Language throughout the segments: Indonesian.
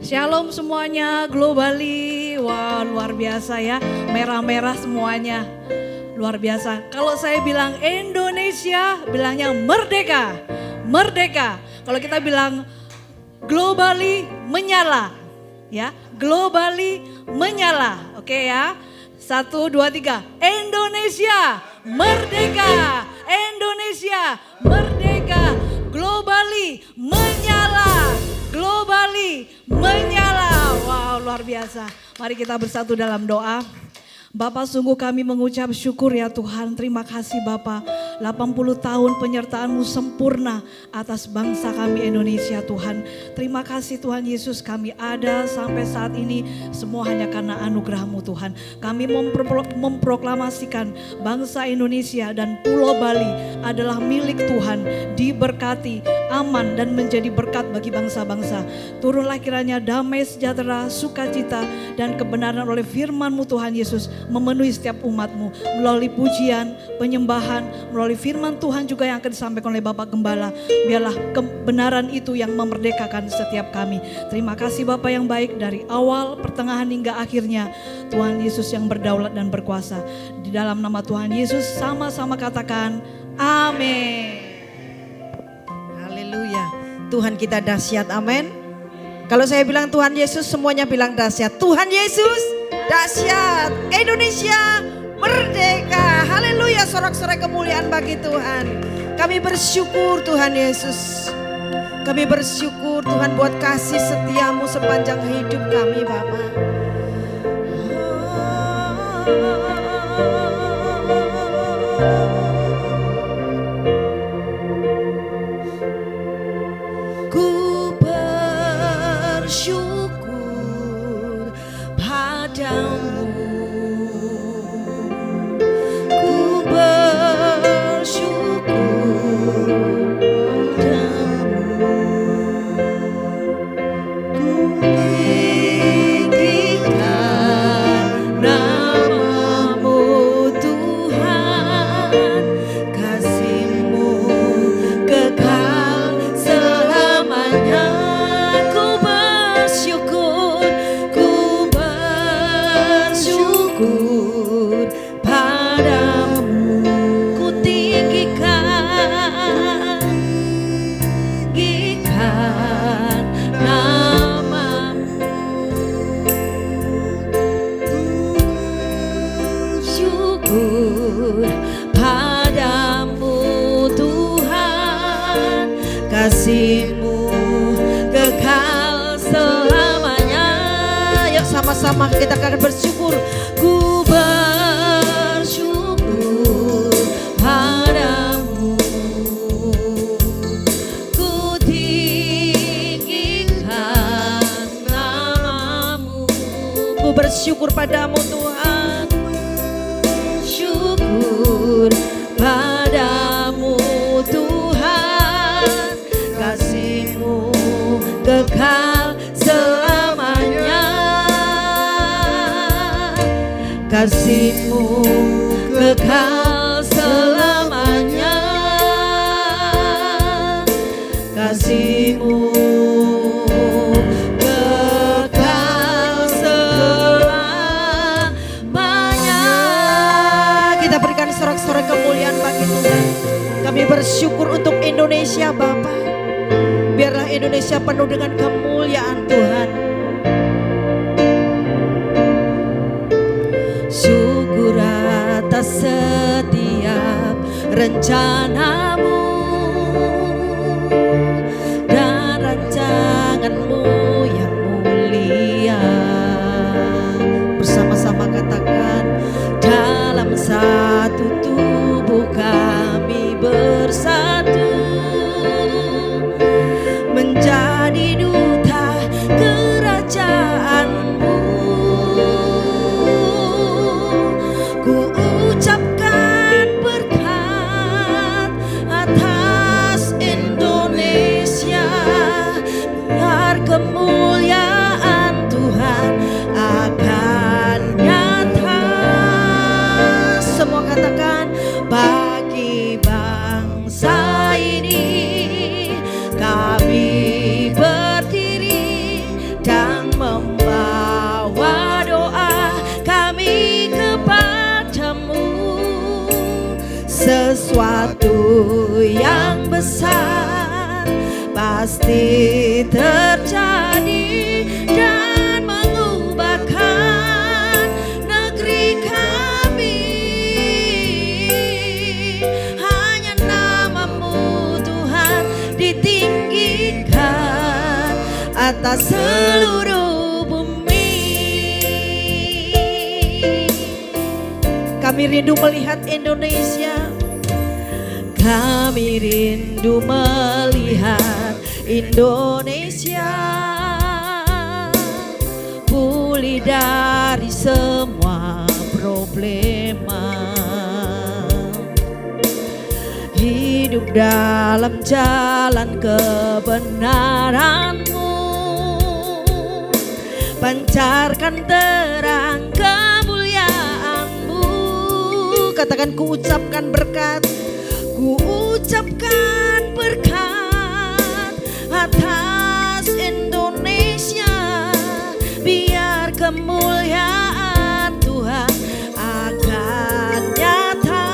Shalom semuanya, Globally. Wah, luar biasa ya. Merah-merah semuanya. Luar biasa. Kalau saya bilang Indonesia, bilangnya merdeka. Merdeka. Kalau kita bilang Globally menyala. Ya, Globally menyala. Oke ya. 1, 2, 3. Indonesia merdeka. Indonesia merdeka. Globally menyala. Globally menyala. Wow, luar biasa. Mari kita bersatu dalam doa. Bapak, sungguh kami mengucap syukur ya Tuhan. Terima kasih Bapak, 80 tahun penyertaan-Mu sempurna atas bangsa kami Indonesia Tuhan. Terima kasih Tuhan Yesus, kami ada sampai saat ini semua hanya karena anugerah-Mu Tuhan. Kami memproklamasikan bangsa Indonesia dan Pulau Bali adalah milik Tuhan, diberkati, aman dan menjadi berkat bagi bangsa-bangsa. Turunlah kiranya damai sejahtera, sukacita dan kebenaran oleh firman-Mu Tuhan Yesus memenuhi setiap umat-Mu melalui pujian, penyembahan, melalui firman Tuhan juga yang akan disampaikan oleh Bapak Gembala. Biarlah kebenaran itu yang memerdekakan setiap kami. Terima kasih Bapak yang baik, dari awal, pertengahan hingga akhirnya Tuhan Yesus yang berdaulat dan berkuasa. Di dalam nama Tuhan Yesus sama-sama katakan amin. Haleluya. Tuhan kita dahsyat, amin. Kalau saya bilang Tuhan Yesus, semuanya bilang dahsyat. Tuhan Yesus dahsyat. Indonesia merdeka. Haleluya, sorak-sorai kemuliaan bagi Tuhan. Kami bersyukur Tuhan Yesus. Kami bersyukur Tuhan buat kasih setia-Mu sepanjang hidup kami Bapa. Ku bersyukur padamu. Ku bersyukur padamu. Ku tinggikan nama-Mu Tuhan. Kasih-Mu kekal selamanya. Ku bersyukur padamu. Ku tinggikan nama-Mu. Syukur padamu Tuhan. Kasih-Mu kekal selamanya. Yuk sama-sama kita akan bersyukur. Ku bersyukur padamu. Ku tinggikan nama-Mu. Ku bersyukur padamu Tuhan. Syukur padamu Tuhan. Kasih-Mu kekal selamanya. Kasih-Mu kekal selamanya. Kasih-Mu kekal selamanya. Kita berikan sorak-sorai kemuliaan bagi Tuhan. Kami bersyukur untuk Indonesia Bapa. Biarlah Indonesia penuh dengan kemuliaan Tuhan. Syukur atas setiap rencana-Mu dan rancangan-Mu yang mulia. Bersama-sama katakan, dalam satu tubuh kami bersatu menjadi duta kerajaan-Mu. Ku ucapkan berkat atas Indonesia. Biar kemuliaan Tuhan akan nyata. Semua katakan, bagi bangsa ini kami berdiri dan sesuatu yang besar pasti terjadi dan mengubahkan negeri kami. Hanya namamu Tuhan ditinggikan atas seluruh bumi. Kami rindu melihat Indonesia. Kami rindu melihat Indonesia pulih dari semua problema, hidup dalam jalan kebenaran-Mu, pancarkan terang kemuliaan-Mu. Katakan, ku ucapkan berkat, ku ucapkan berkat atas Indonesia, biar kemuliaan Tuhan akan nyata.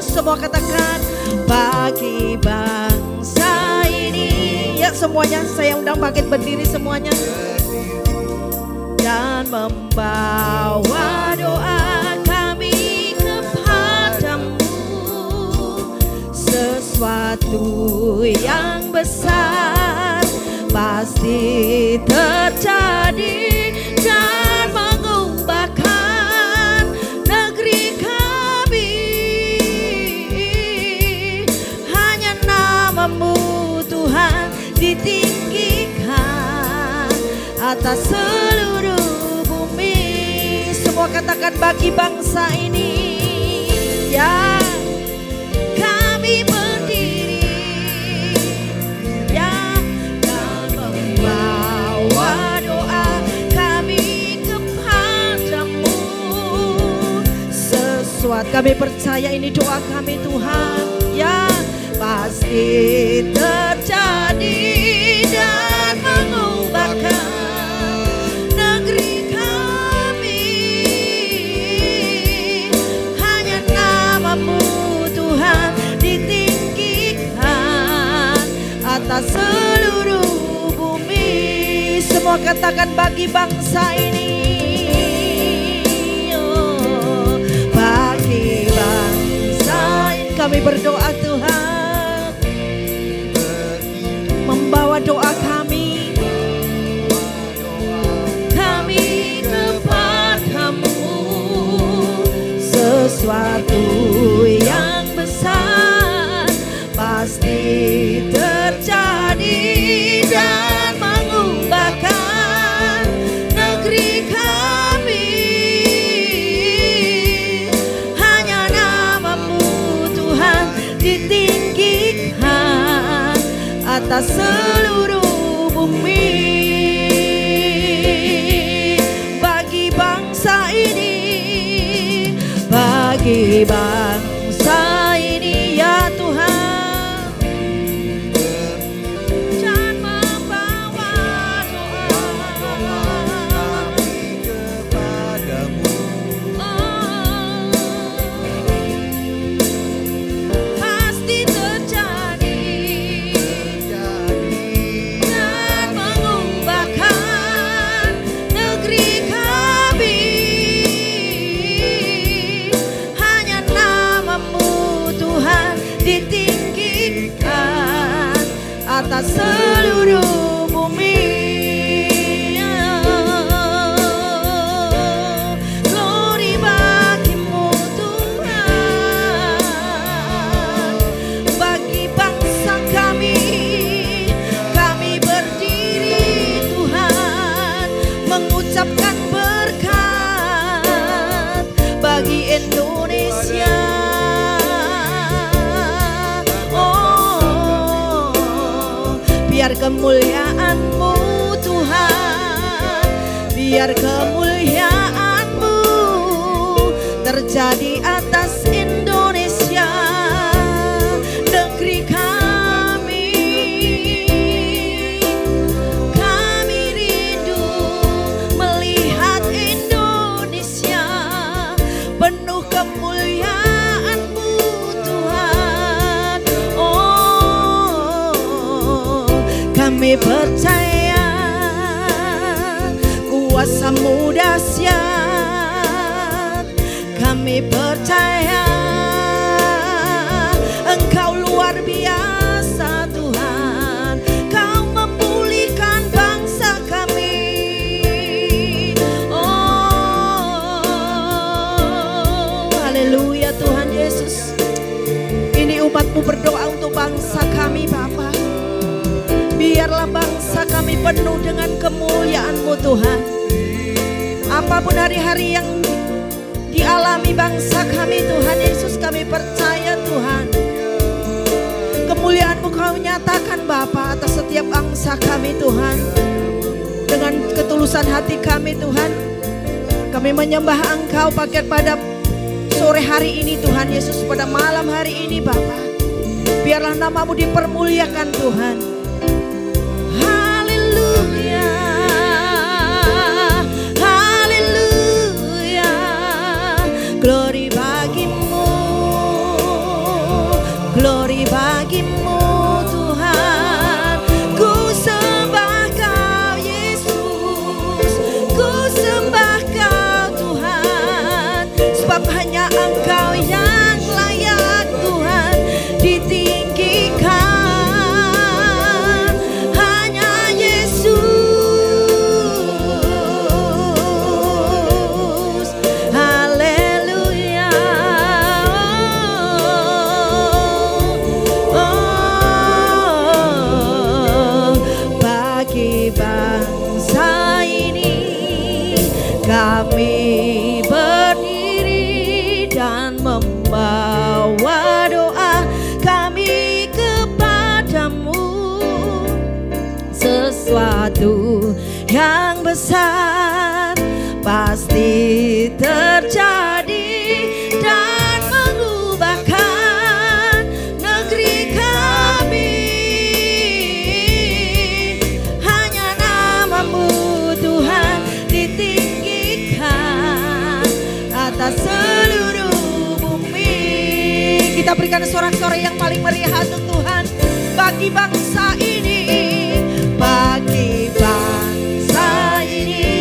Semua katakan, bagi bangsa ini. Ya semuanya, saya undang bangkit berdiri semuanya. Dan membawa doa kami kepadamu, sesuatu yang besar pasti terjadi dan mengubahkan negeri kami. Hanya namamu Tuhan ditinggikan atas seluruh bumi. Semua katakan, bagi bangsa ini. Ya, kami berdiri, ya, dan membawa doa kami kepadamu. Sesuatu kami percaya ini doa kami Tuhan, ya, pasti terjadi dan mengubahkan negeri kami. Hanya namamu Tuhan ditinggikan atas seluruh bumi. Semua katakan, bagi bangsa ini. Oh, bagi bangsa ini kami berdoa Tuhan, membawa doa kami kepadamu, sesuatu yang besar pasti terjadi dan mengubahkan negeri kami. Hanya namamu Tuhan ditinggikan atas seluruh bumi. Bagi bangsa ini, bagi bangsa ini, ya Tuhan, dan membawa doa kami kepadamu. Oh, pasti terjadi dan mengubahkan negeri kami. Hanya namamu Tuhan ditinggikan atas seluruh bumi. Glory bagimu Tuhan. Bagi bangsa kami berdiri Tuhan, mengucapkan berkat bagi Indonesia. Oh, biar kemuliaan-Mu Tuhan, biar kemuliaan-Mu terjadi atas Indonesia, negeri kami. Kami rindu melihat Indonesia penuh kemuliaan-Mu kami percaya kuasa-Mu dahsyat. Kami percaya Engkau luar biasa Tuhan. Kau memulihkan bangsa kami. Oh, haleluya Tuhan Yesus. Ini umat-Mu berdoa untuk bangsa kami Bapa. Biarlah bangsa kami penuh dengan kemuliaan-Mu Tuhan. Apapun hari-hari yang dialami bangsa kami Tuhan Yesus, kami percaya Tuhan kemuliaan-Mu Kau nyatakan Bapa atas setiap bangsa kami Tuhan. Dengan ketulusan hati kami Tuhan, kami menyembah Engkau pada sore hari ini Tuhan Yesus, pada malam hari ini Bapa. Biarlah nama-Mu dipermuliakan Tuhan. Haleluya, haleluya, glory bagi-Mu, glory bagi-Mu Tuhan. Ku sembah Kau Yesus, ku sembah Kau Tuhan, sebab hanya Engkau yang layak Tuhan ditinggikan. Kami berdiri dan membawa doa kami kepadamu. Sesuatu yang besar pasti terjadi dan mengubahkan negeri kami. Hanya nama-Mu Tuhan ditinggikan atas seluruh bumi. Kita berikan sorak-sorai yang paling meriah untuk Tuhan bagi bangsa ini, bagi bangsa ini.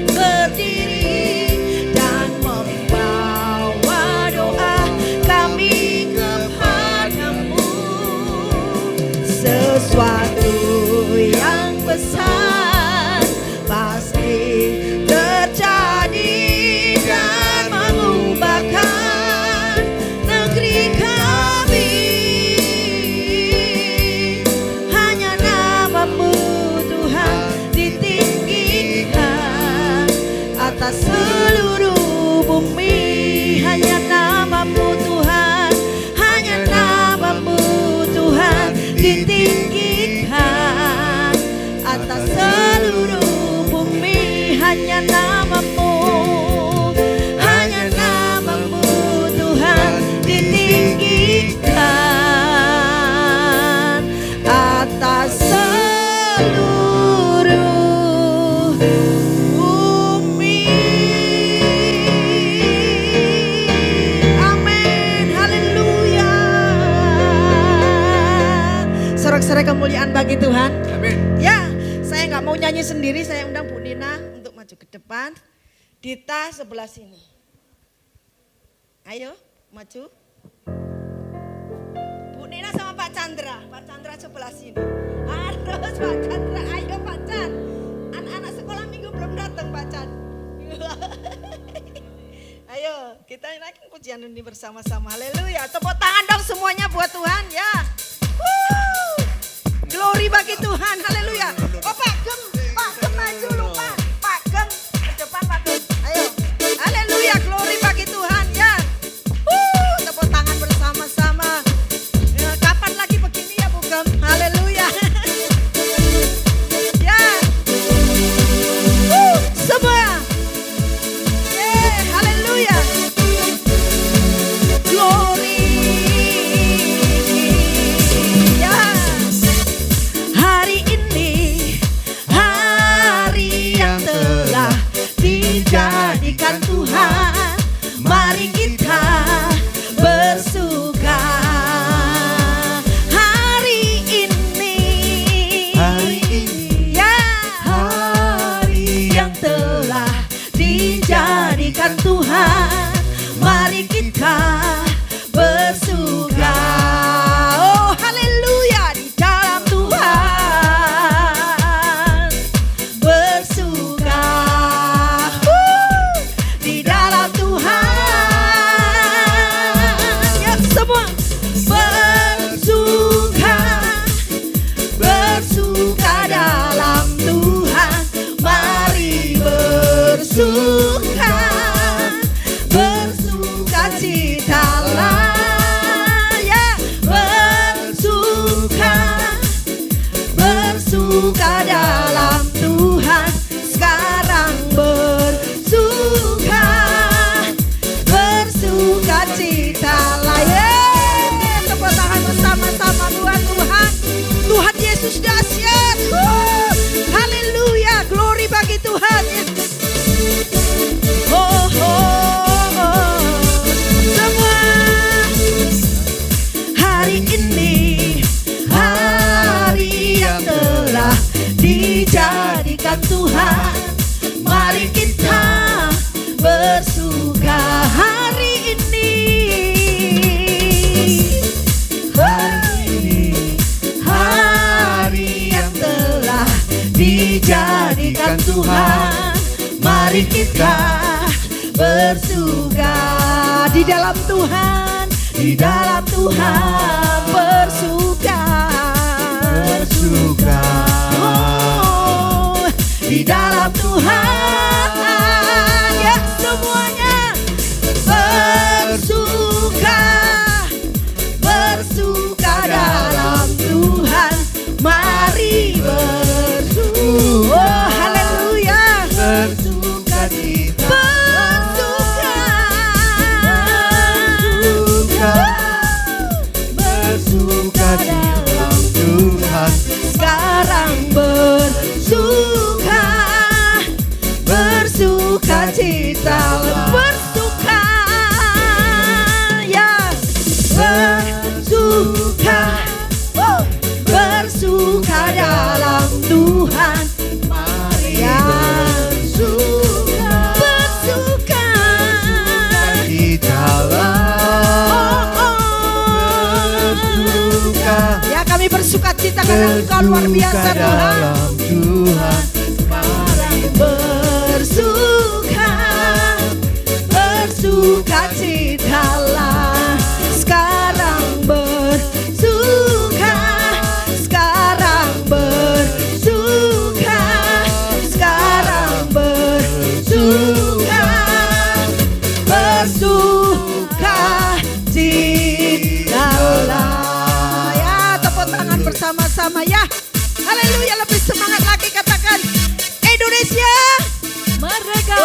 Berdiri dan membawa doa kami kepadamu. Sesuatu yang besar pasti terjadi dan mengubahkan negeri kami. Hanya nama-Mu Tuhan ditinggikan atas seluruh bumi. Hanya nama-Mu Tuhan, hanya nama-Mu Tuhan ditinggikan atas seluruh bumi. Hanya nama-Mu, hanya nama-Mu Tuhan ditinggikan atas seluruh bumi. Amin, haleluya. Sorak-sorai kemuliaan bagi Tuhan. Amin. Ya, saya nggak mau nyanyi sendiri, saya undang Bu Nina untuk maju ke depan. Dita sebelah sini. Ayo, maju. Bu Nina sama Pak Chandra sebelah sini. Harus Pak Chandra, ayo Pak Chan. Anak-anak sekolah minggu belum datang Pak Chan. Ayo, kita naikin pujian ini bersama-sama. Haleluya. Tepuk tangan dong semuanya buat Tuhan ya. Glory bagi Tuhan. Haleluya. Oh Pak Gem maju lu Pak. Pak Gem ke depan Pak Gem. Ayo. Haleluya. Glory bagi Tuhan ya. Tepuk tangan bersama-sama. Kapan lagi begini ya Bu Gem? Haleluya. Ya. Semua. Haleluya. Glory. bersuka dalam Tuhan, mari bersuka, bersuka citalah ya, bersuka, bersuka dalam Tuhan, sekarang bersuka, bersuka citalah ya. Tepuk tangan bersama-sama buat Tuhan. Tuhan Yesus dahsyat. Haleluya, glory bagi Tuhan ya. Oh, oh, oh. Semua hari ini hari yang telah dijadikan Tuhan, mari kita bersuka hari ini. Hari yang telah dijadikan Tuhan, mari kita bersuka di dalam Tuhan, di dalam Tuhan bersuka, bersuka. Oh, di dalam Tuhan ya semuanya bersuka, bersuka dalam Tuhan, mari bersuka. Oh, haleluya, bersuka kita, bersuka, bersuka dalam Tuhan, sekarang bersuka, bersuka cita, bersuka ya, bersuka, bersuka dalam Tuhan, mari ya, bersuka, bersuka di dalam, bersuka ya, kami bersuka cita karena Engkau luar biasa Tuhan. Mari bersuka, bersuka citalah, sekarang bersuka, sekarang bersuka, sekarang bersuka, bersuka citalah ya. Tepuk tangan bersama-sama ya. Haleluya, lebih semangat lagi, katakan Indonesia Merdeka.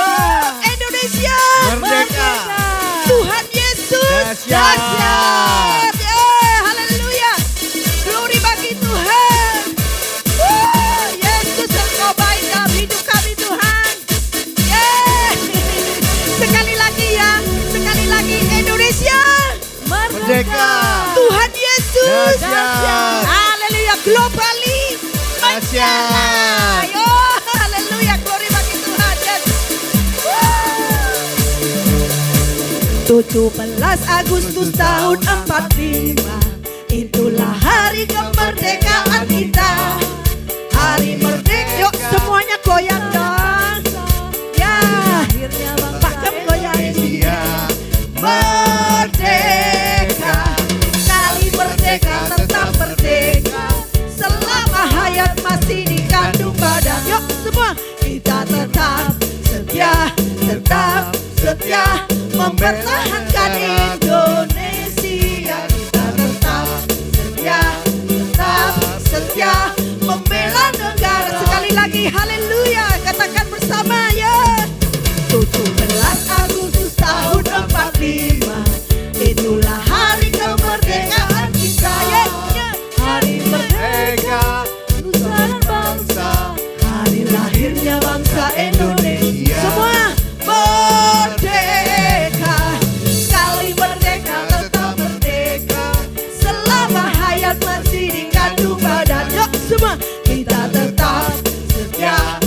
Indonesia Merdeka. Tuhan Yesus Dahsyat. dahsyat. Haleluya, glory bagi Tuhan. Yesus Engkau baik dalam hidup kami Tuhan. Sekali lagi ya, sekali lagi Indonesia Merdeka. Tuhan Yesus Dahsyat. Haleluya, globally Dahsyat. Oh, haleluya, glory bagi Tuhan. Yes. 17 Agustus tahun 45, itulah hari kemerdekaan kita. Hari merdeka, yuk semuanya goyang dong. Ya, akhirnya bahkan goyang dia. Merdeka, sekali merdeka tetap merdeka, selama hayat masih dikandung badan. Yuk semua kita tetap setia, tetap setia mempertahankan Indonesia. Kita tetap setia membela negara. Sekali lagi haleluya, katakan bersama ya. 17 Agustus tahun 45, itulah hari kemerdekaan kita ya. Hari merdeka nusa dan bangsa, hari lahirnya bangsa Indonesia. Semua merdeka, sekali merdeka tetap merdeka, selama hayat masih dikandung badan. Yuk semua kita tetap setia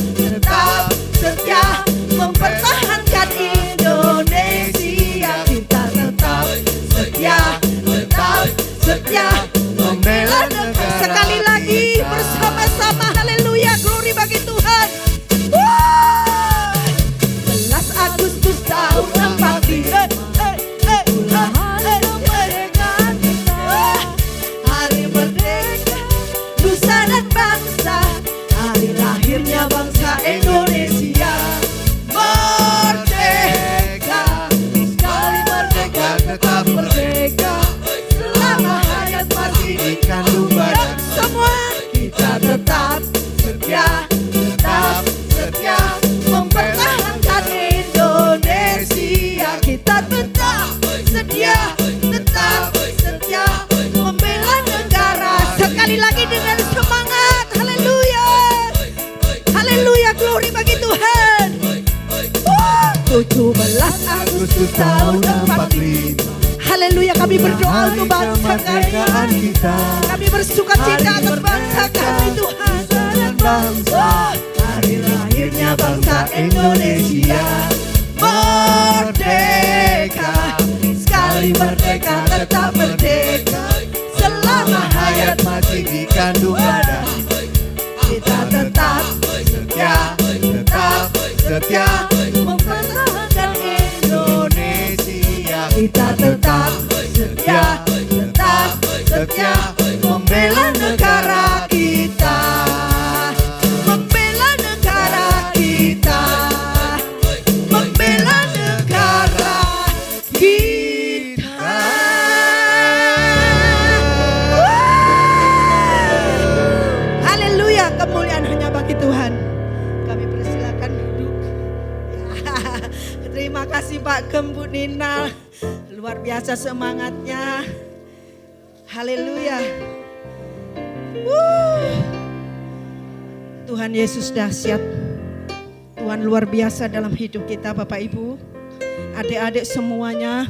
17 Agustus tahun 45. Haleluya, kami berdoa untuk bangsa kami. Kami bersuka cita atas bangsa kami Tuhan. Dan bangsa, hari lahirnya bangsa Indonesia. Merdeka, sekali merdeka tetap merdeka. Selama hayat masih dikandung badan, kita tetap setia mempertahankan Indonesia. Kita tetap setia membela negara kita, membela negara kita, membela negara kita. Haleluya, kemuliaan hanya bagi Tuhan. Kami persilakan duduk. Terima kasih Pak Gembu Nina, luar biasa semangatnya. Haleluya. Tuhan Yesus dahsyat. Tuhan luar biasa dalam hidup kita Bapak Ibu, adik-adik semuanya.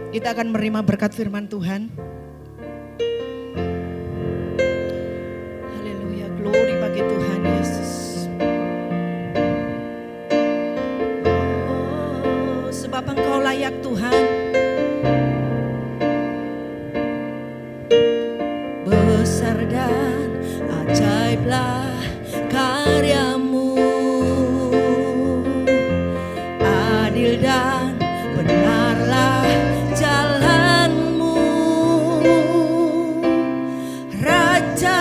Kita akan menerima berkat firman Tuhan. Haleluya, glory bagi Tuhan Yesus. Oh, sebab Engkau layak Tuhan. Besar dan ajaiblah karyamu, adil dan benarlah jalanmu, Raja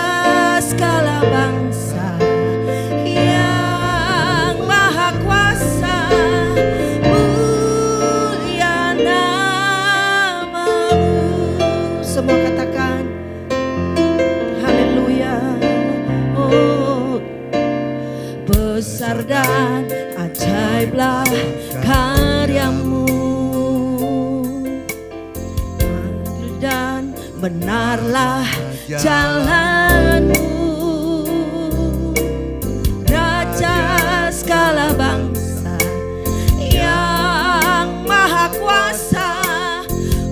segala bangsa yang maha kuasa, mulia namamu. Semua katakan haleluya. Oh, besar dan ajaiblah karyamu, adil dan benarlah jalanmu, Raja segala bangsa yang maha kuasa,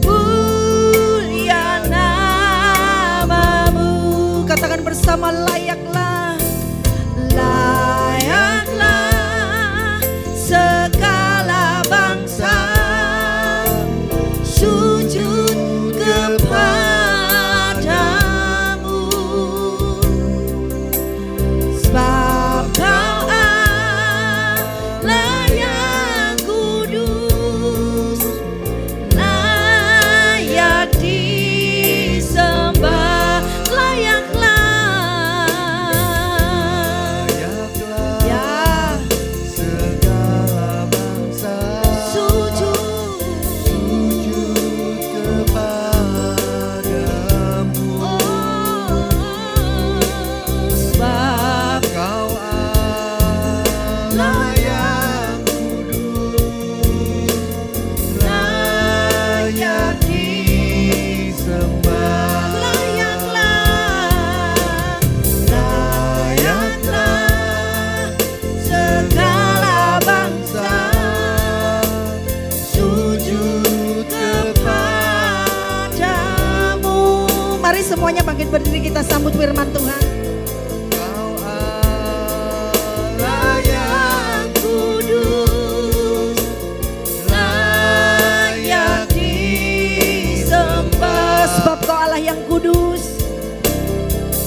mulia namamu. Katakan bersama, layaklah, layaklah segala bangsa sujud kepadamu, sebab Kau Allah yang kudus, layak disembah. Layaklah, ya, segala bangsa sujud kepadamu. sebab Kau Allah yang kudus, layak disembah. layaklah segala bangsa sujud kepadamu. Mari semuanya bangkit berdiri, kita sambut firman Tuhan. Kau Allah yang Kudus, layak disembah. Sebab Kau Allah yang kudus,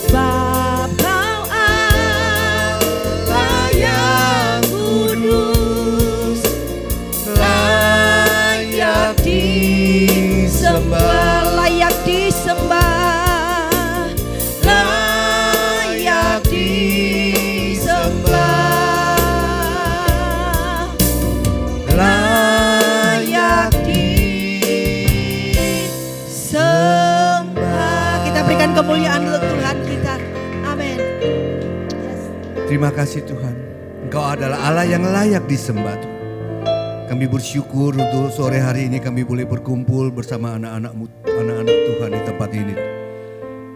sebab Kau Allah yang kudus, layak disembah. Layak disembah, layak disembah, layak disembah. Kita berikan kemuliaan untuk Tuhan kita. Amin. Yes. Terima kasih Tuhan, Engkau adalah Allah yang layak disembah Tuhan. Kami bersyukur untuk sore hari ini kami boleh berkumpul bersama anak-anak Tuhan di tempat ini.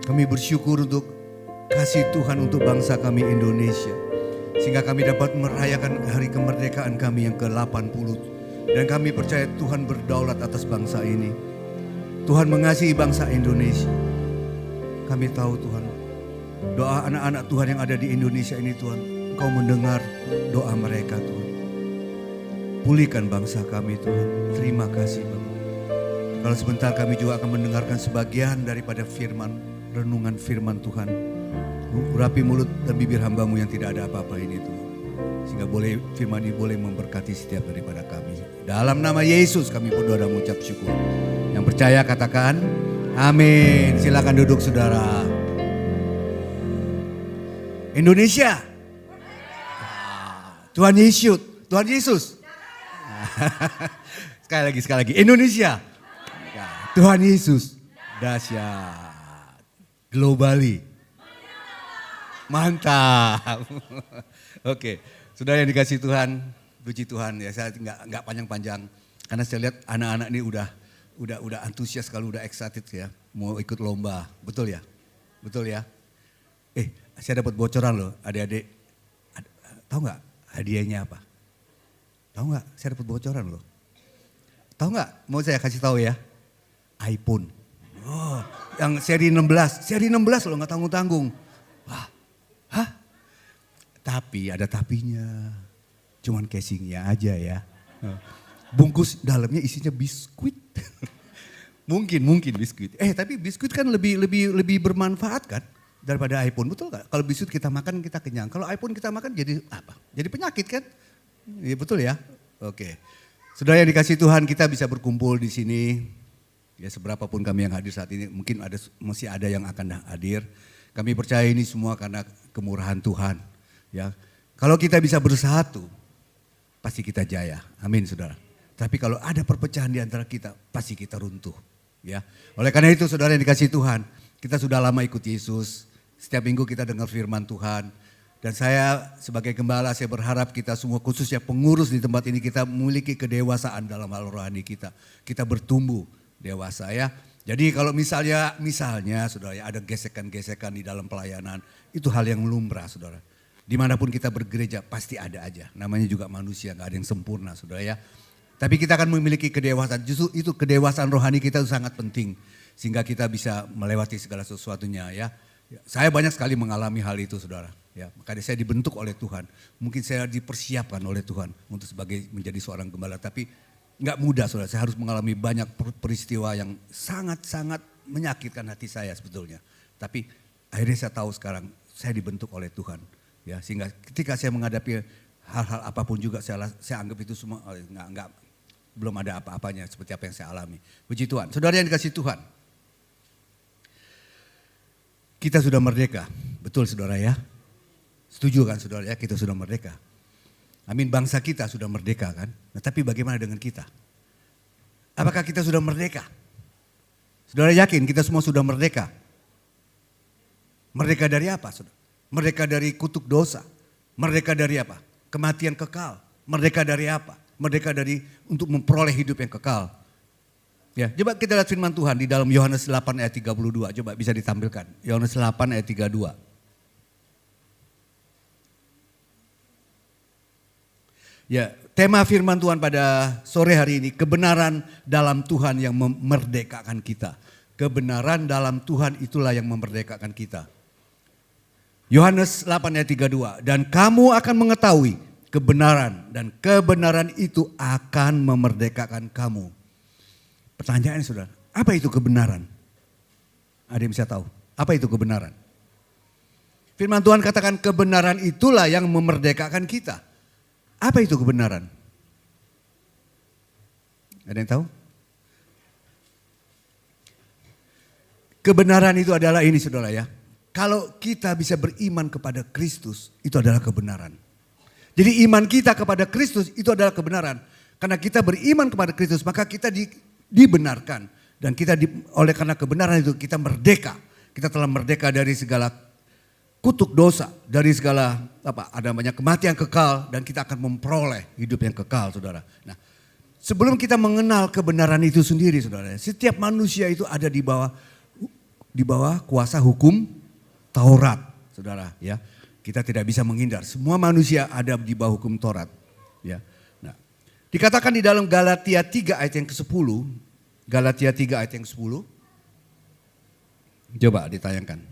Kami bersyukur untuk kasih Tuhan untuk bangsa kami Indonesia. Sehingga kami dapat merayakan hari kemerdekaan kami yang ke-80. Dan kami percaya Tuhan berdaulat atas bangsa ini. Tuhan mengasihi bangsa Indonesia. Kami tahu Tuhan, doa anak-anak Tuhan yang ada di Indonesia ini Tuhan, Engkau mendengar doa mereka Tuhan. Pulihkan bangsa kami Tuhan. Terima kasih Bapak. Kalau sebentar kami juga akan mendengarkan sebagian daripada firman, renungan firman Tuhan. Urapi mulut dan bibir hamba-Mu yang tidak ada apa-apa ini Tuhan. Sehingga boleh firman ini boleh memberkati setiap daripada kami. Dalam nama Yesus kami berdoa dan mengucap syukur. Yang percaya katakan amin. Silakan duduk saudara. Indonesia. Tuhan Yesus. Tuhan Yesus. Sekali lagi. Indonesia. Tuhan Yesus. Dahsyat. Globally. Mantap. Oke, saudara yang dikasih Tuhan, puji Tuhan ya. Saya nggak panjang-panjang karena saya lihat anak-anak ini udah antusias kalau udah excited ya, mau ikut lomba. Betul ya? Betul ya? Saya dapat bocoran loh, adik-adik. Tahu nggak hadiahnya apa? Tahu nggak? Saya dapat bocoran loh. Tahu nggak? Mau saya kasih tahu ya? iPhone. Oh, yang seri 16. Seri 16 loh, nggak tanggung-tanggung. Wah, hah? Tapi ada tapinya. Cuman casingnya aja ya. Bungkus dalamnya isinya biskuit. mungkin biskuit. Tapi biskuit kan lebih bermanfaat kan daripada iPhone, betul gak? Kalau biskuit kita makan kita kenyang. Kalau iPhone kita makan jadi apa? Jadi penyakit kan? Iya betul ya. Oke. Saudara yang dikasih Tuhan, kita bisa berkumpul di sini. Ya seberapapun kami yang hadir saat ini, mungkin masih ada yang akan hadir. Kami percaya ini semua karena kemurahan Tuhan. Ya, kalau kita bisa bersatu, pasti kita jaya. Amin, saudara. Tapi kalau ada perpecahan di antara kita, pasti kita runtuh. Ya, oleh karena itu, saudara yang dikasih Tuhan, kita sudah lama ikut Yesus. Setiap minggu kita dengar firman Tuhan. Dan saya sebagai gembala, saya berharap kita semua, khususnya pengurus di tempat ini, kita memiliki kedewasaan dalam hal rohani kita. Kita bertumbuh dewasa ya. Jadi kalau misalnya saudara ya, ada gesekan-gesekan di dalam pelayanan, itu hal yang lumrah saudara. Dimanapun kita bergereja pasti ada aja, namanya juga manusia, gak ada yang sempurna saudara ya. Tapi kita akan memiliki kedewasaan, justru itu kedewasaan rohani kita itu sangat penting. Sehingga kita bisa melewati segala sesuatunya ya. Saya banyak sekali mengalami hal itu saudara. Ya, makanya saya dibentuk oleh Tuhan, mungkin saya dipersiapkan oleh Tuhan untuk menjadi seorang gembala. Tapi nggak mudah saudara, saya harus mengalami banyak peristiwa yang sangat-sangat menyakitkan hati saya sebetulnya. Tapi akhirnya saya tahu sekarang saya dibentuk oleh Tuhan. Ya, sehingga ketika saya menghadapi hal-hal apapun juga saya anggap itu semua belum ada apa-apanya seperti apa yang saya alami. Puji Tuhan. Saudara yang dikasih Tuhan. Kita sudah merdeka. Betul saudara ya. Setuju kan saudara ya, kita sudah merdeka. Amin, bangsa kita sudah merdeka kan. Nah, tapi bagaimana dengan kita? Apakah kita sudah merdeka? Saudara yakin kita semua sudah merdeka? Merdeka dari apa saudara? Merdeka dari kutuk dosa. Merdeka dari apa? Kematian kekal. Merdeka dari apa? Merdeka dari untuk memperoleh hidup yang kekal. Ya, coba kita lihat firman Tuhan di dalam Yohanes 8 ayat 32. Coba bisa ditampilkan. Yohanes 8 ayat 32. Ya, tema firman Tuhan pada sore hari ini, kebenaran dalam Tuhan yang memerdekakan kita. Kebenaran dalam Tuhan itulah yang memerdekakan kita. Yohanes 8 ayat 32, dan kamu akan mengetahui kebenaran dan kebenaran itu akan memerdekakan kamu. Pertanyaannya saudara, apa itu kebenaran? Ada yang bisa tahu? Apa itu kebenaran? Firman Tuhan katakan kebenaran itulah yang memerdekakan kita. Apa itu kebenaran? Ada yang tahu? Kebenaran itu adalah ini saudara ya. Kalau kita bisa beriman kepada Kristus, itu adalah kebenaran. Jadi iman kita kepada Kristus itu adalah kebenaran. Karena kita beriman kepada Kristus, maka kita dibenarkan. Dan kita oleh karena kebenaran itu kita merdeka. Kita telah merdeka dari segala kutuk dosa, dari segala ada banyak kematian kekal, dan kita akan memperoleh hidup yang kekal saudara. Nah, sebelum kita mengenal kebenaran itu sendiri saudara, setiap manusia itu ada di bawah kuasa hukum Taurat saudara ya. Kita tidak bisa menghindar. Semua manusia ada di bawah hukum Taurat. Ya. Nah, dikatakan di dalam Galatia 3 ayat yang ke-10. Galatia 3 ayat yang ke-10. Coba ditayangkan.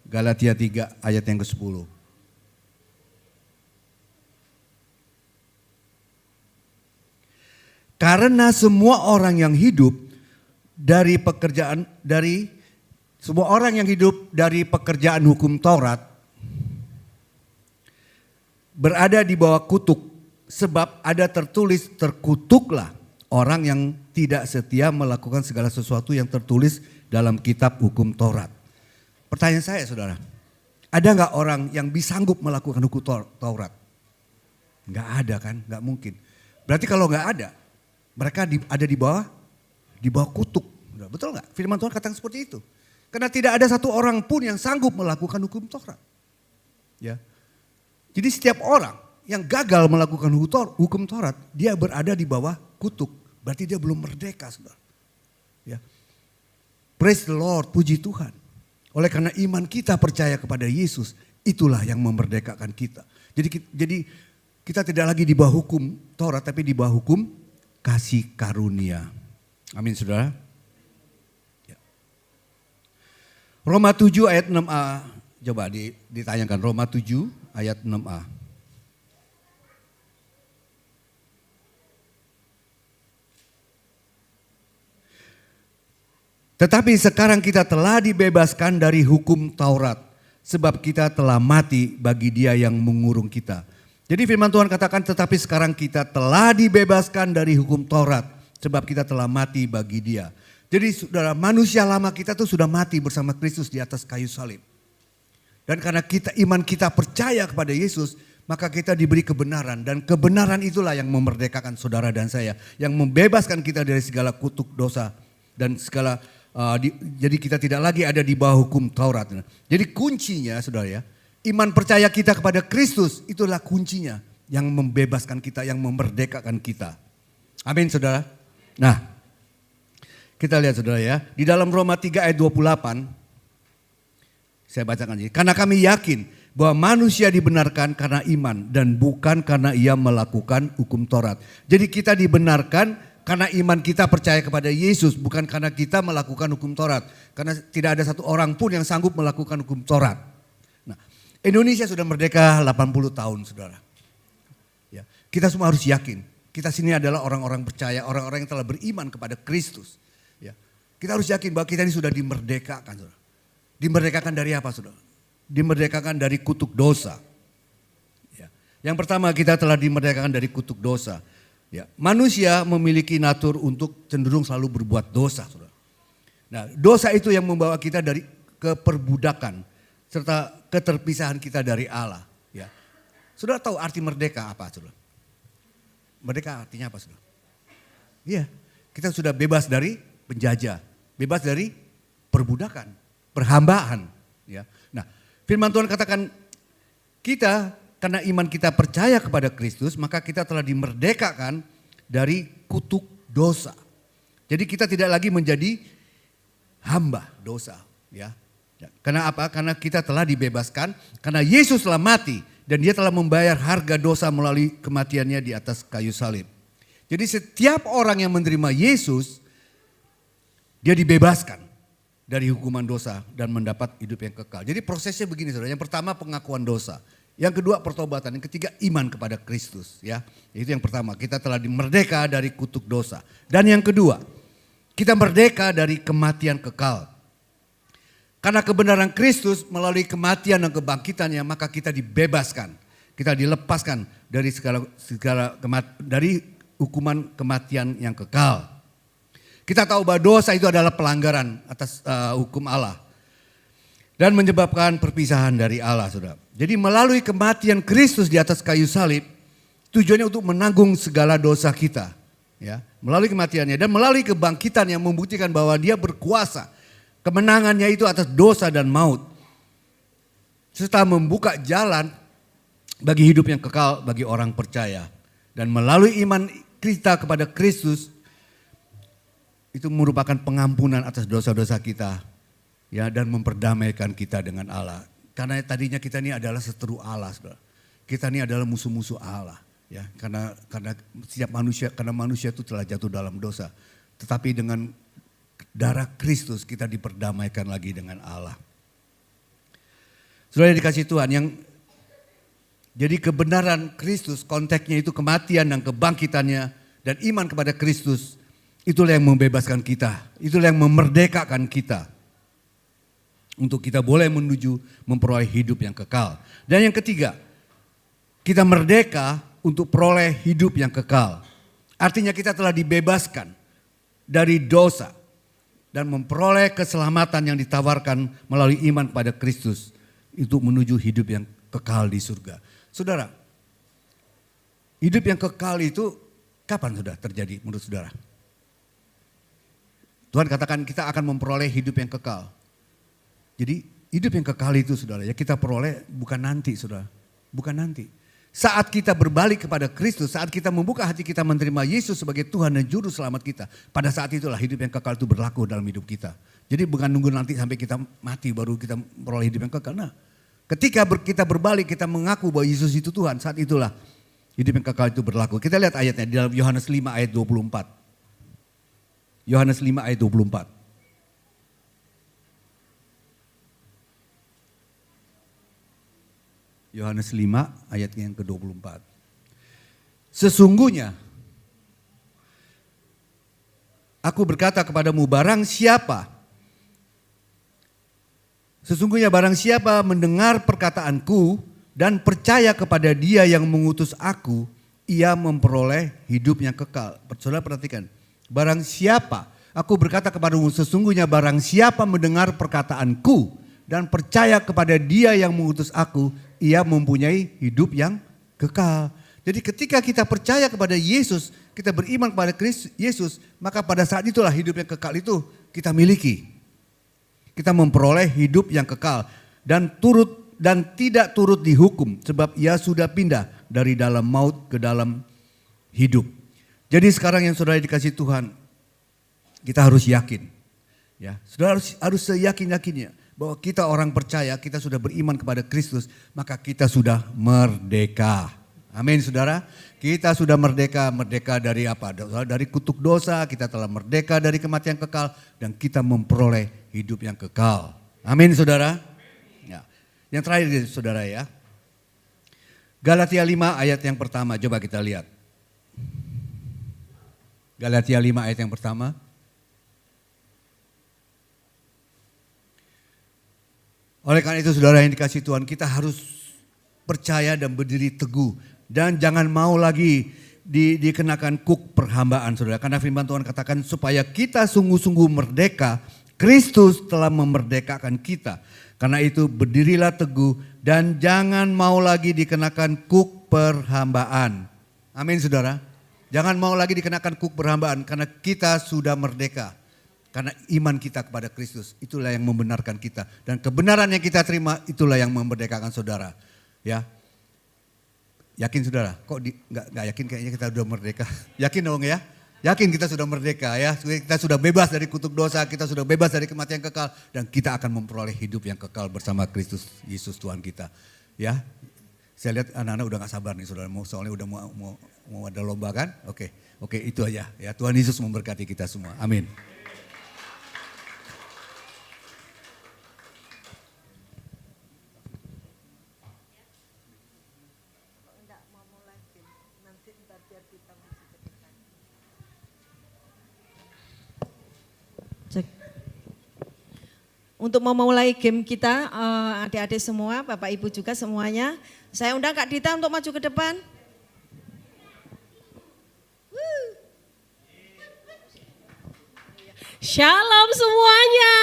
Galatia 3 ayat yang ke-10. Karena semua orang yang hidup dari pekerjaan hukum Taurat berada di bawah kutuk, sebab ada tertulis, terkutuklah orang yang tidak setia melakukan segala sesuatu yang tertulis dalam kitab hukum Taurat. Pertanyaan saya, saudara, ada nggak orang yang sanggup melakukan hukum Taurat? Nggak ada kan, nggak mungkin. Berarti kalau nggak ada, mereka ada di bawah kutuk. Betul nggak? Firman Tuhan katakan seperti itu. Karena tidak ada satu orang pun yang sanggup melakukan hukum Taurat. Ya. Jadi setiap orang yang gagal melakukan hukum Taurat, dia berada di bawah kutuk. Berarti dia belum merdeka, saudara. Ya. Praise the Lord, puji Tuhan. Oleh karena iman kita percaya kepada Yesus, itulah yang memerdekakan kita. Jadi kita tidak lagi di bawah hukum Taurat, tapi di bawah hukum kasih karunia. Amin, saudara. Ya. Roma 7 ayat 6a. Coba ditayangkan Roma 7 ayat 6a. Tetapi sekarang kita telah dibebaskan dari hukum Taurat, sebab kita telah mati bagi dia yang mengurung kita. Jadi firman Tuhan katakan, tetapi sekarang kita telah dibebaskan dari hukum Taurat, sebab kita telah mati bagi dia. Jadi saudara, manusia lama kita tuh sudah mati bersama Kristus di atas kayu salib. Dan karena iman kita percaya kepada Yesus, maka kita diberi kebenaran. Dan kebenaran itulah yang memerdekakan saudara dan saya, yang membebaskan kita dari segala kutuk dosa dan segala jadi kita tidak lagi ada di bawah hukum Taurat. Jadi kuncinya, saudara ya, iman percaya kita kepada Kristus itulah kuncinya yang membebaskan kita, yang memerdekakan kita. Amin, saudara. Nah, kita lihat, saudara ya, di dalam Roma 3 ayat 28, saya bacakan ini. Karena kami yakin bahwa manusia dibenarkan karena iman dan bukan karena ia melakukan hukum Taurat. Jadi kita dibenarkan karena iman kita percaya kepada Yesus, bukan karena kita melakukan hukum Taurat. Karena tidak ada satu orang pun yang sanggup melakukan hukum Taurat. Nah, Indonesia sudah merdeka 80 tahun, saudara. Ya, kita semua harus yakin, kita sini adalah orang-orang percaya, orang-orang yang telah beriman kepada Kristus. Ya, kita harus yakin bahwa kita ini sudah dimerdekakan, saudara. Dimerdekakan dari apa, saudara? Dimerdekakan dari kutuk dosa. Ya. Yang pertama, kita telah dimerdekakan dari kutuk dosa. Ya, manusia memiliki natur untuk cenderung selalu berbuat dosa, saudara. Nah, dosa itu yang membawa kita dari keperbudakan serta keterpisahan kita dari Allah. Ya, saudara tahu arti merdeka apa, saudara? Merdeka artinya apa, saudara? Iya, kita sudah bebas dari penjajah, bebas dari perbudakan, perhambaan. Ya, nah, firman Tuhan katakan kita karena iman kita percaya kepada Kristus, maka kita telah dimerdekakan dari kutuk dosa. Jadi kita tidak lagi menjadi hamba dosa. Ya. Karena apa? Karena kita telah dibebaskan, karena Yesus telah mati dan dia telah membayar harga dosa melalui kematiannya di atas kayu salib. Jadi setiap orang yang menerima Yesus, dia dibebaskan dari hukuman dosa dan mendapat hidup yang kekal. Jadi prosesnya begini, saudara. Yang pertama pengakuan dosa. Yang kedua pertobatan, yang ketiga iman kepada Kristus, ya. Itu yang pertama, kita telah merdeka dari kutuk dosa. Dan yang kedua, kita merdeka dari kematian kekal. Karena kebenaran Kristus melalui kematian dan kebangkitannya, maka kita dibebaskan. Kita dilepaskan dari dari hukuman kematian yang kekal. Kita tahu bahwa dosa itu adalah pelanggaran atas hukum Allah. Dan menyebabkan perpisahan dari Allah, saudara. Jadi melalui kematian Kristus di atas kayu salib, tujuannya untuk menanggung segala dosa kita. Ya, melalui kematiannya dan melalui kebangkitan yang membuktikan bahwa dia berkuasa. Kemenangannya itu atas dosa dan maut. Serta membuka jalan bagi hidup yang kekal bagi orang percaya. Dan melalui iman kita kepada Kristus, itu merupakan pengampunan atas dosa-dosa kita. Ya, dan memperdamaikan kita dengan Allah. Karena tadinya kita ini adalah seteru Allah, saudara. Kita ini adalah musuh-musuh Allah. Ya, karena manusia itu telah jatuh dalam dosa. Tetapi dengan darah Kristus kita diperdamaikan lagi dengan Allah. Saudara yang dikasih Tuhan, jadi kebenaran Kristus, konteksnya itu kematian dan kebangkitannya dan iman kepada Kristus, itulah yang membebaskan kita, itulah yang memerdekakan kita. Untuk kita boleh menuju memperoleh hidup yang kekal. Dan yang ketiga, kita merdeka untuk peroleh hidup yang kekal. Artinya kita telah dibebaskan dari dosa dan memperoleh keselamatan yang ditawarkan melalui iman pada Kristus untuk menuju hidup yang kekal di surga. Saudara, hidup yang kekal itu kapan sudah terjadi menurut saudara? Tuhan katakan kita akan memperoleh hidup yang kekal. Jadi hidup yang kekal itu saudara ya kita peroleh bukan nanti saudara, bukan nanti. Saat kita berbalik kepada Kristus, saat kita membuka hati kita menerima Yesus sebagai Tuhan dan Juru Selamat kita, pada saat itulah hidup yang kekal itu berlaku dalam hidup kita. Jadi bukan nunggu nanti sampai kita mati baru kita peroleh hidup yang kekal. Nah, ketika kita berbalik, kita mengaku bahwa Yesus itu Tuhan, saat itulah hidup yang kekal itu berlaku. Kita lihat ayatnya di dalam Yohanes 5 ayat 24. Yohanes 5 ayat 24. Yohanes 5 ayat yang ke-24. Sesungguhnya aku berkata kepadamu Sesungguhnya barang siapa mendengar perkataanku dan percaya kepada Dia yang mengutus aku, ia memperoleh hidup yang kekal. Saudara perhatikan, barang siapa, aku berkata kepadamu sesungguhnya barang siapa mendengar perkataanku dan percaya kepada Dia yang mengutus aku, ia mempunyai hidup yang kekal. Jadi ketika kita percaya kepada Yesus, kita beriman kepada Kristus Yesus, maka pada saat itulah hidup yang kekal itu kita miliki. Kita memperoleh hidup yang kekal dan tidak turut dihukum sebab ia sudah pindah dari dalam maut ke dalam hidup. Jadi sekarang yang saudara dikasih Tuhan, kita harus yakin. Ya, saudara harus seyakin-yakinnya bahwa kita orang percaya, kita sudah beriman kepada Kristus, maka kita sudah merdeka. Amin saudara. Kita sudah merdeka dari apa? Dari kutuk dosa, kita telah merdeka dari kematian kekal dan kita memperoleh hidup yang kekal. Amin saudara. Ya. Yang terakhir saudara ya. Galatia 5 ayat yang pertama, coba kita lihat. Galatia 5 ayat yang pertama. Oleh karena itu saudara yang dikasih Tuhan, kita harus percaya dan berdiri teguh. Dan jangan mau lagi dikenakan kuk perhambaan saudara. Karena firman Tuhan katakan supaya kita sungguh-sungguh merdeka, Kristus telah memerdekakan kita. Karena itu berdirilah teguh dan jangan mau lagi dikenakan kuk perhambaan. Amin saudara. Jangan mau lagi dikenakan kuk perhambaan karena kita sudah merdeka. Karena iman kita kepada Kristus itulah yang membenarkan kita. Dan kebenaran yang kita terima itulah yang memerdekakan saudara. Ya. Yakin saudara? Kok nggak yakin kayaknya kita sudah merdeka? Yakin dong ya? Yakin kita sudah merdeka ya? Kita sudah bebas dari kutuk dosa, kita sudah bebas dari kematian kekal. Dan kita akan memperoleh hidup yang kekal bersama Kristus Yesus Tuhan kita. Ya, saya lihat anak-anak udah gak sabar nih saudara, soalnya udah mau ada lomba kan? Oke, itu aja ya. Tuhan Yesus memberkati kita semua, amin. Untuk memulai game kita, adik-adik semua, Bapak Ibu juga semuanya, saya undang Kak Dita untuk maju ke depan. Shalom semuanya.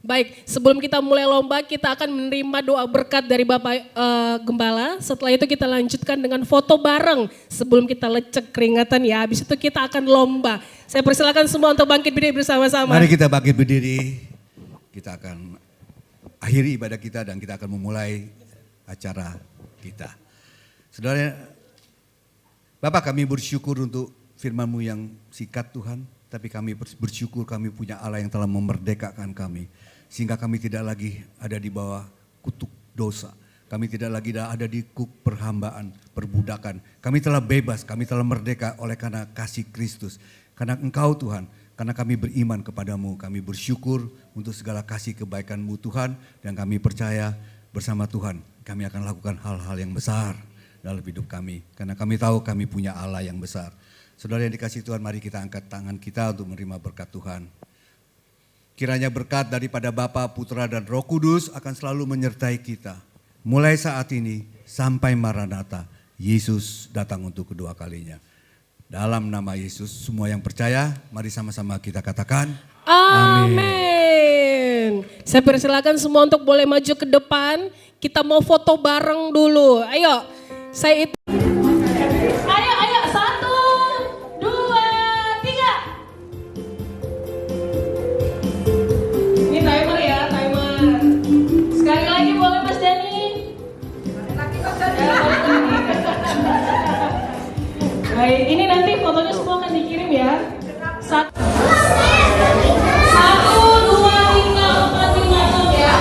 Baik, sebelum kita mulai lomba, kita akan menerima doa berkat dari Bapak Gembala. Setelah itu kita lanjutkan dengan foto bareng sebelum kita lecek keringatan ya. Habis itu kita akan lomba. Saya persilakan semua untuk bangkit berdiri bersama-sama. Mari kita bangkit berdiri. Kita akan akhiri ibadah kita dan kita akan memulai acara kita. Saudara, Bapak, kami bersyukur untuk firman-Mu yang singkat Tuhan, tapi kami bersyukur kami punya Allah yang telah memerdekakan kami. Sehingga kami tidak lagi ada di bawah kutuk dosa. Kami tidak lagi ada di kuk perhambaan, perbudakan. Kami telah bebas, kami telah merdeka oleh karena kasih Kristus. Karena Engkau Tuhan, karena kami beriman kepadamu, kami bersyukur untuk segala kasih kebaikan-Mu Tuhan. Dan kami percaya bersama Tuhan, kami akan lakukan hal-hal yang besar dalam hidup kami. Karena kami tahu kami punya Allah yang besar. Saudara yang dikasihi Tuhan, mari kita angkat tangan kita untuk menerima berkat Tuhan. Kiranya berkat daripada Bapa, Putra, dan Roh Kudus akan selalu menyertai kita. Mulai saat ini sampai Maranatha, Yesus datang untuk kedua kalinya. Dalam nama Yesus, semua yang percaya, mari sama-sama kita katakan, Amin. Saya persilakan semua untuk boleh maju ke depan. Kita mau foto bareng dulu. Ayo, saya itu. Ayo, 1, 2, 3. Ini timer ya, timer. Sekali lagi boleh Mas Dani? Baik, ini nanti fotonya semua akan dikirim ya. 1, 2, 3, 4, 5, 6 ya.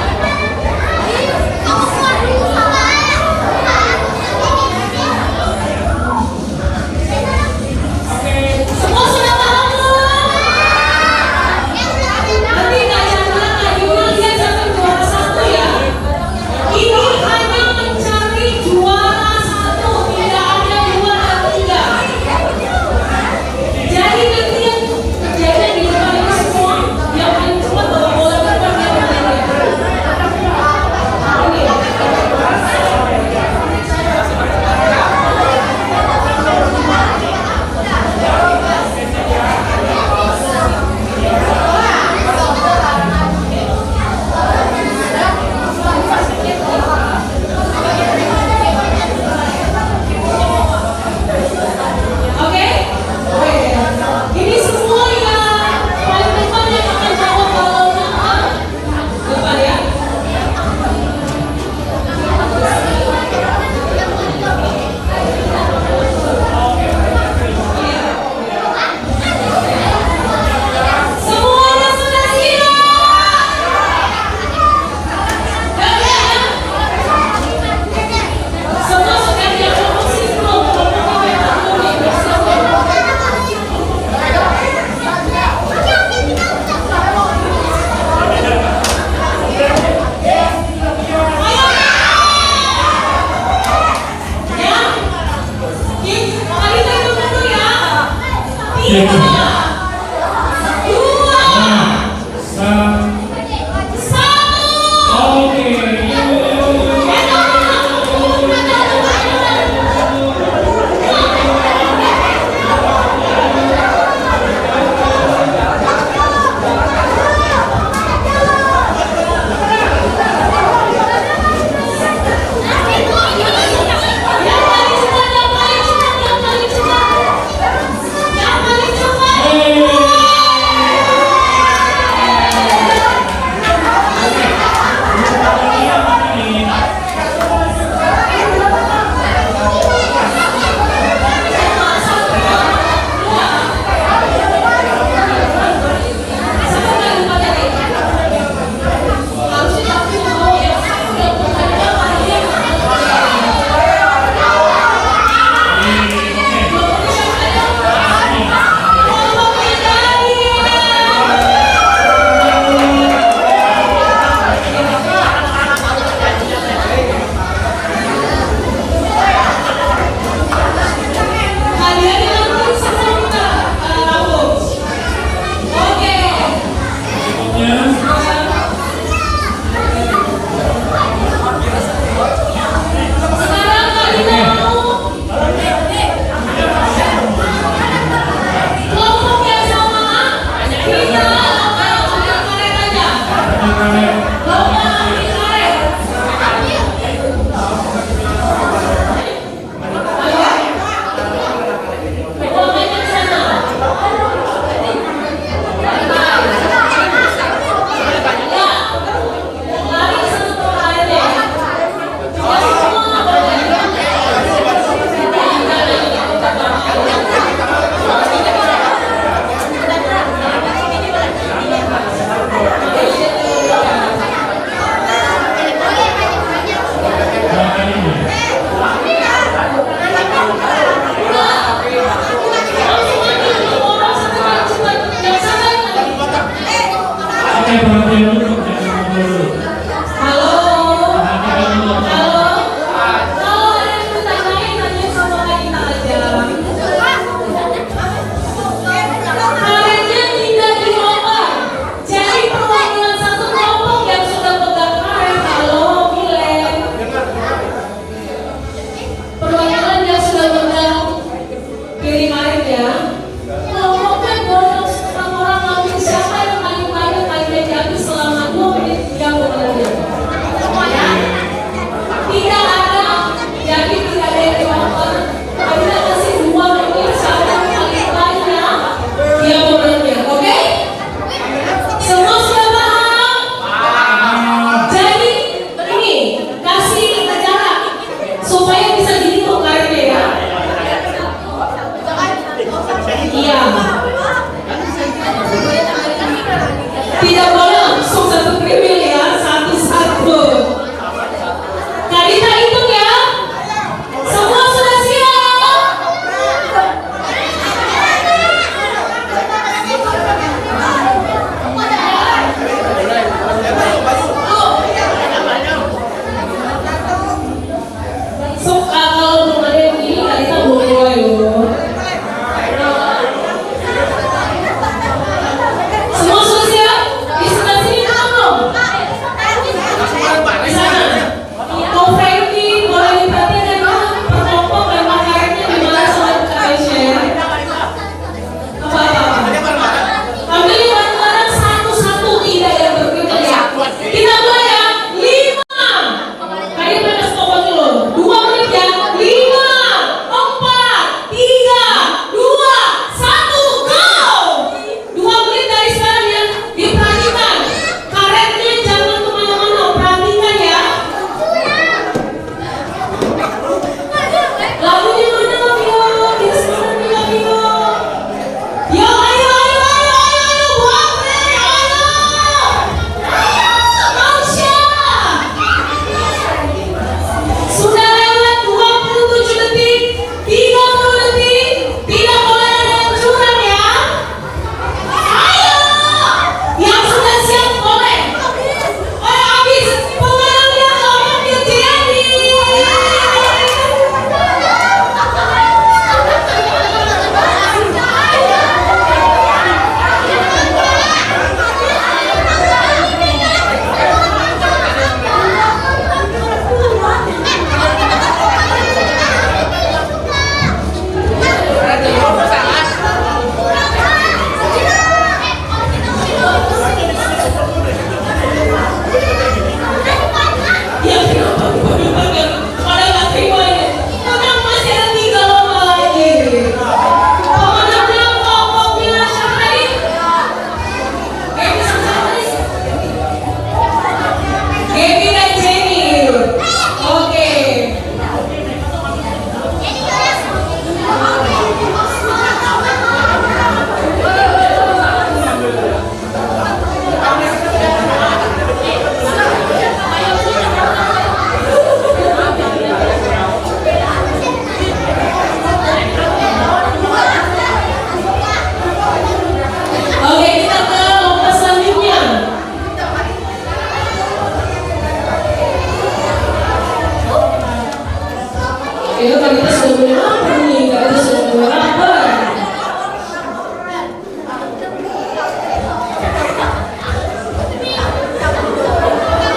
Itu kan kita sudah mulai lapar nih, kita sudah mulai lapar.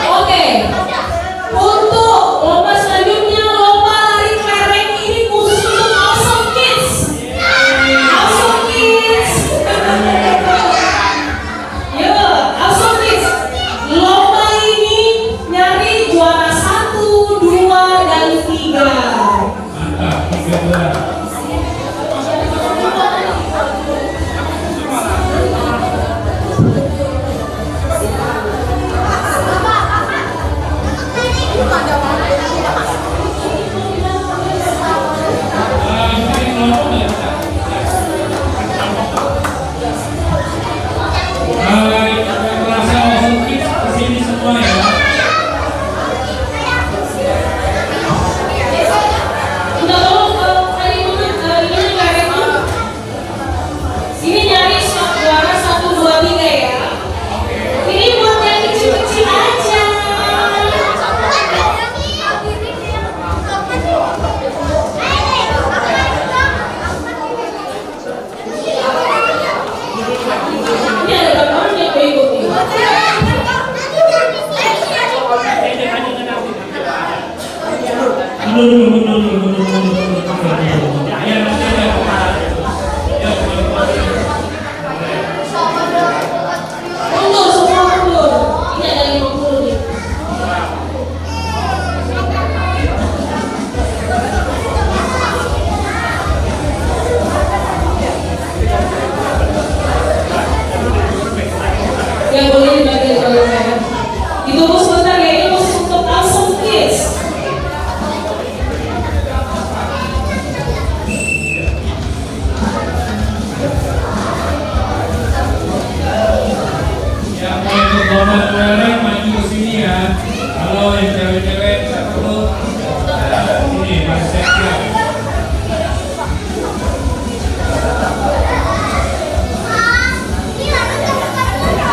Oke, untuk lomba selanjutnya lomba lari kelereng ini khusus untuk Awesome Kids. Awesome Kids. Yo, Awesome Kids. Lomba ini nyari juara 1, 2, dan 3. Udah tolong hari ini kelerengnya. Ini nyari juara 1, 2, 3 ya. Ini buat yang kecil-kecil aja. Ini ada berapa orang yang mau ikut nih? Mundur, semua mundur. Ini ada 50 nih. Yang boleh dibagi kalau saya. Ditunggu sebentar ya, ini khusus untuk Awesome Kids. Yang mau ikut lomba kelereng maju ke sini ya. Kalau yang cewek-cewek bisa perlu ini masih siap.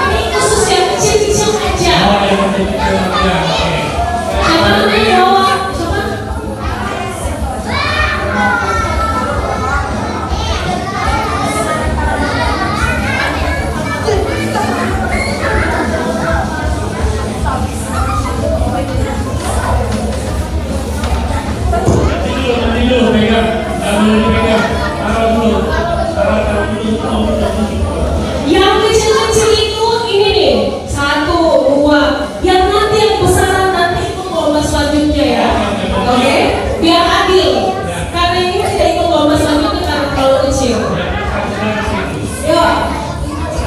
Ini khusus yang kecil-kecil aja. Oh, yang kecil-kecil ya. Oke. Siapa namanya bawa? Siapa? Nanti dulu pegang, jangan dulu dipegang. Taruh dulu, taruh dulu. Yang kecil-kecil itu ini nih, 1, 2. Yang nanti yang besaran nanti ikut lomba selanjutnya ya. Oke? Biar adil. Karena ini tidak ikut lomba selanjutnya karena terlalu kecil. Yo.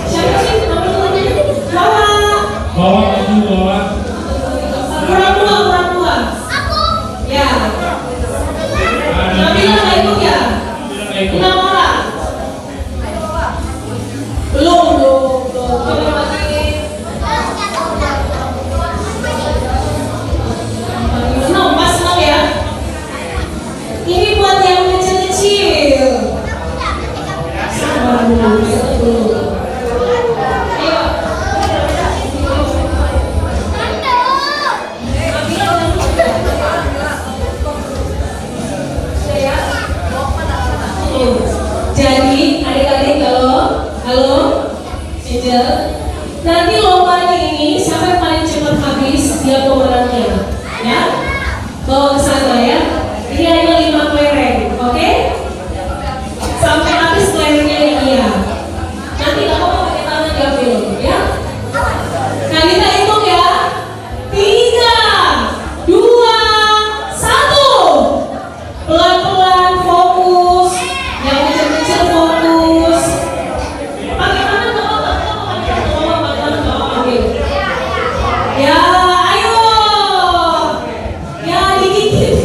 Siapa sih namanya? Bawa. Bawa baju, bawa. Kurang dua. Ya. Nabila nggak ikut ya? 6 orang. Belum. Coba lagi. 6, pas 6 ya. Ini buat yang kecil-kecil. Sabar dulu. Ayo. Jadi adik-adik halo, Angel, nanti lombanya ini siapa yang paling cepat habis dia pemenangnya, ya? Bawa ke sana ya. Ini hanya 5 kelereng, oke? Sampai habis kelerengnya yang dia. Nanti nggak apa-apa pakai tangan diambil, ya? Nah kita hitung ya. 3, 2, 1. Pelan-pelan fokus. Yang kecil-kecil fokus. Pakai tangan nggak apa-apa, pakai tangan nggak apa-apa. Ya, ayo. Ya, dikit.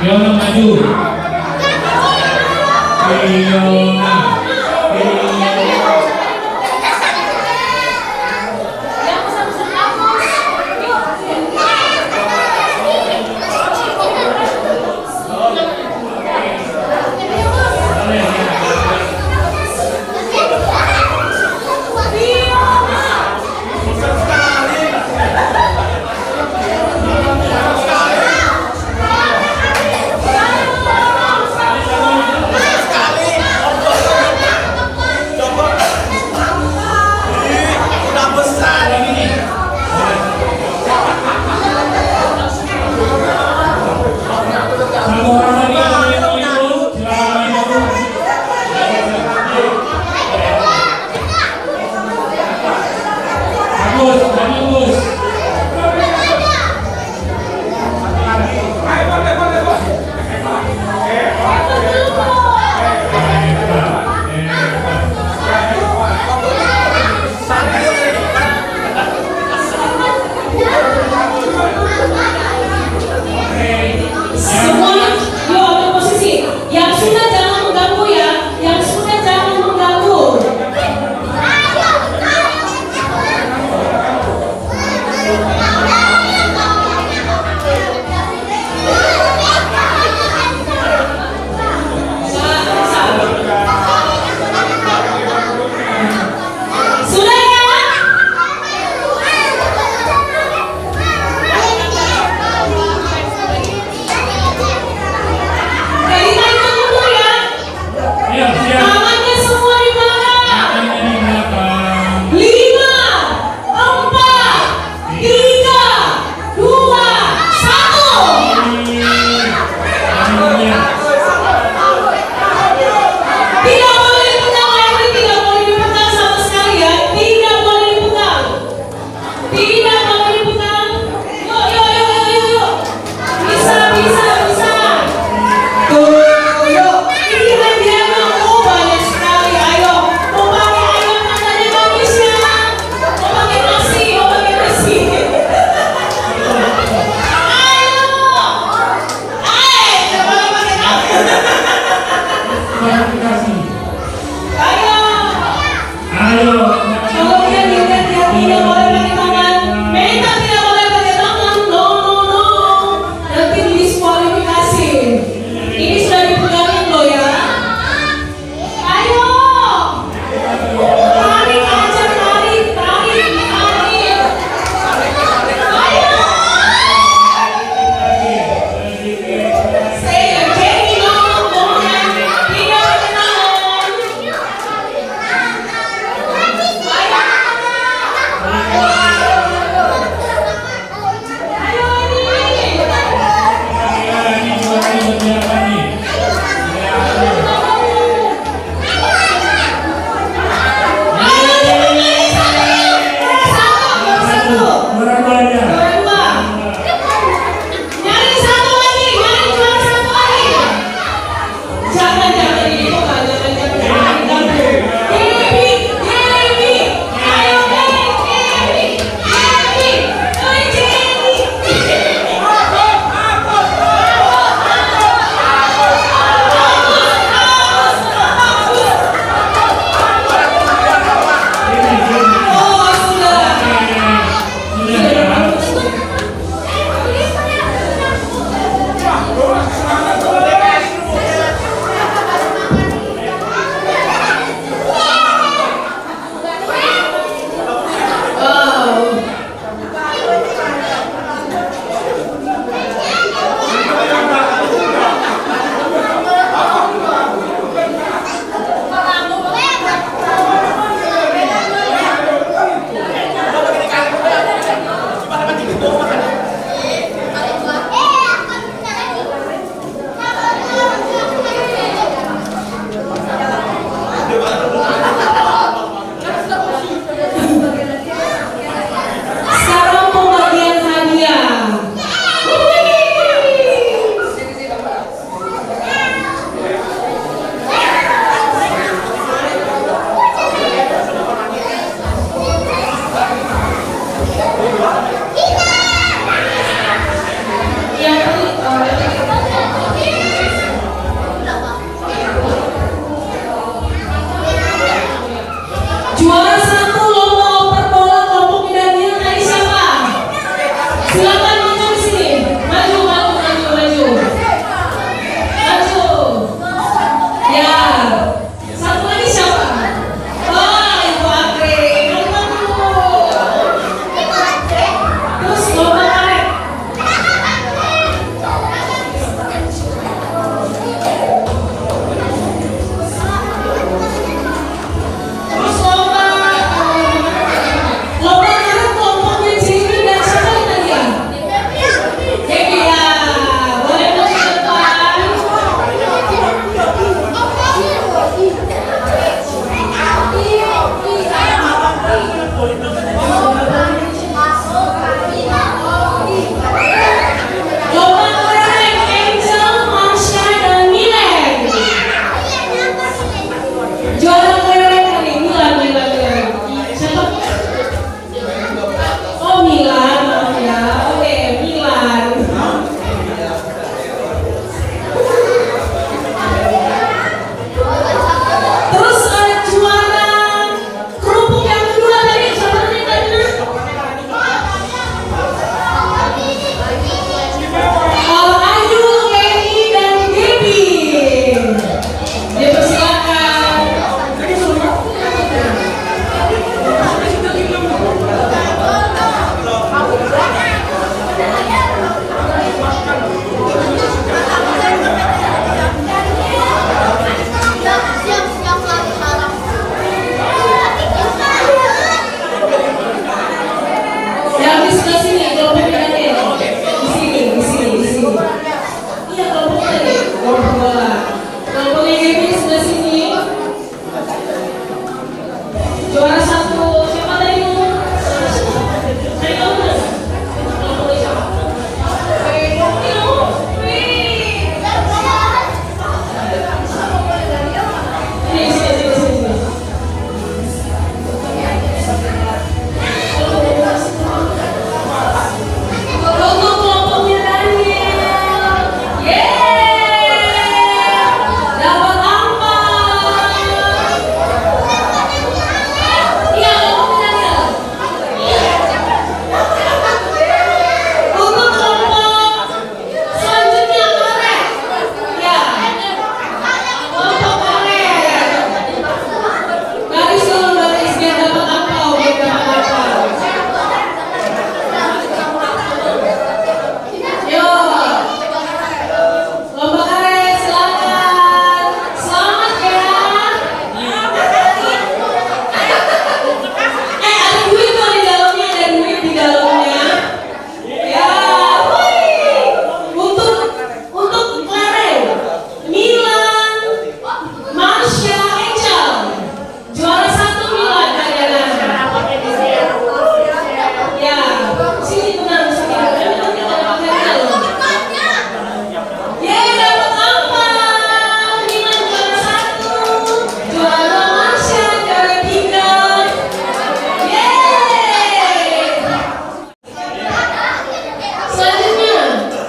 Fiona maju. Fiona.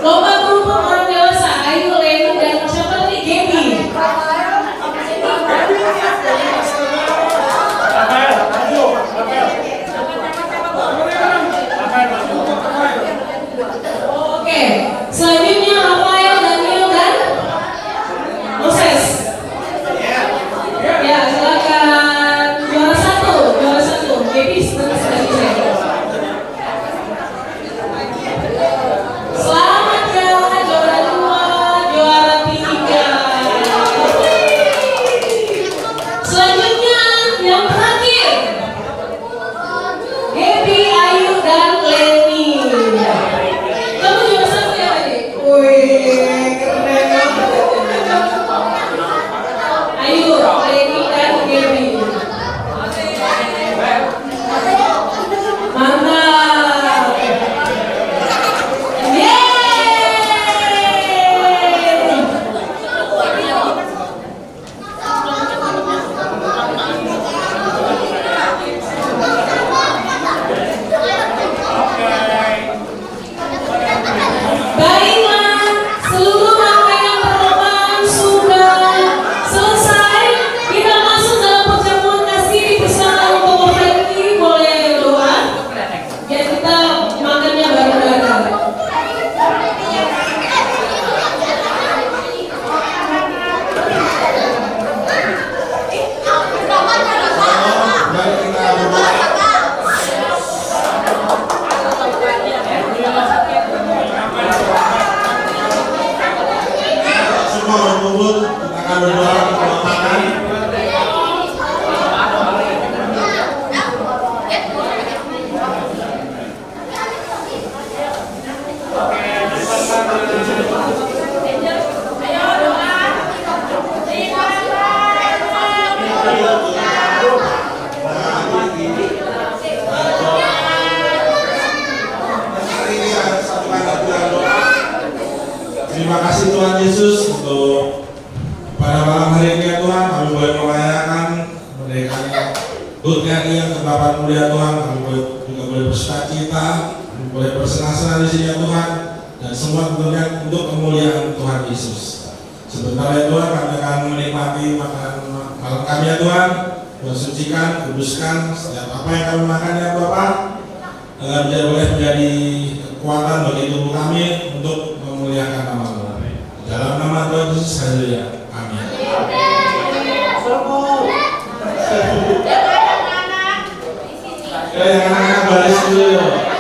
Lomba berhubung orang dewasa, Ayu, Leni, dan siapa tadi? Gaby. Oke, selanjutnya Rafael, Daniel, dan Moses. Ya, silakan. Juara satu. Gaby sedang Selamat ya, juara 2, juara 3. Selanjutnya yang terakhir, Gaby, Ayu, dan Leni. Kamu juara 1 ya, Leni? Wih, keren banget. Ayu, Leni, dan Gaby. Mantap. Baiklah, seluruh rangkaian perlombaan sudah selesai. Kita masuk dalam perjamuan kasih bersama untuk Franky. Boleh doa? Ya, kita makannya bareng-bareng. Semua berkumpul, kita akan berdoa untuk makan. Terima kasih Tuhan Yesus untuk pada malam hari ini ya Tuhan, kami boleh merayakan merdekanya Hut-Ni yang ke-8 mulia Tuhan, kami juga boleh bersukacita, kami boleh bersenang-senang di sini ya Tuhan, dan semua tentunya untuk kemuliaan Tuhan Yesus. Sebentar ya Tuhan, kami akan menikmati makanan malam kami ya Tuhan, Tuhan sucikan, kuduskan setiap apa yang kami makan ya Bapak, agar dia boleh menjadi kekuatan bagi tubuh kami untuk memuliakan nama-Mu. Dalam nama Tuhan Yesus, haleluya. Amin. Ya, yang anak-anak baris dulu.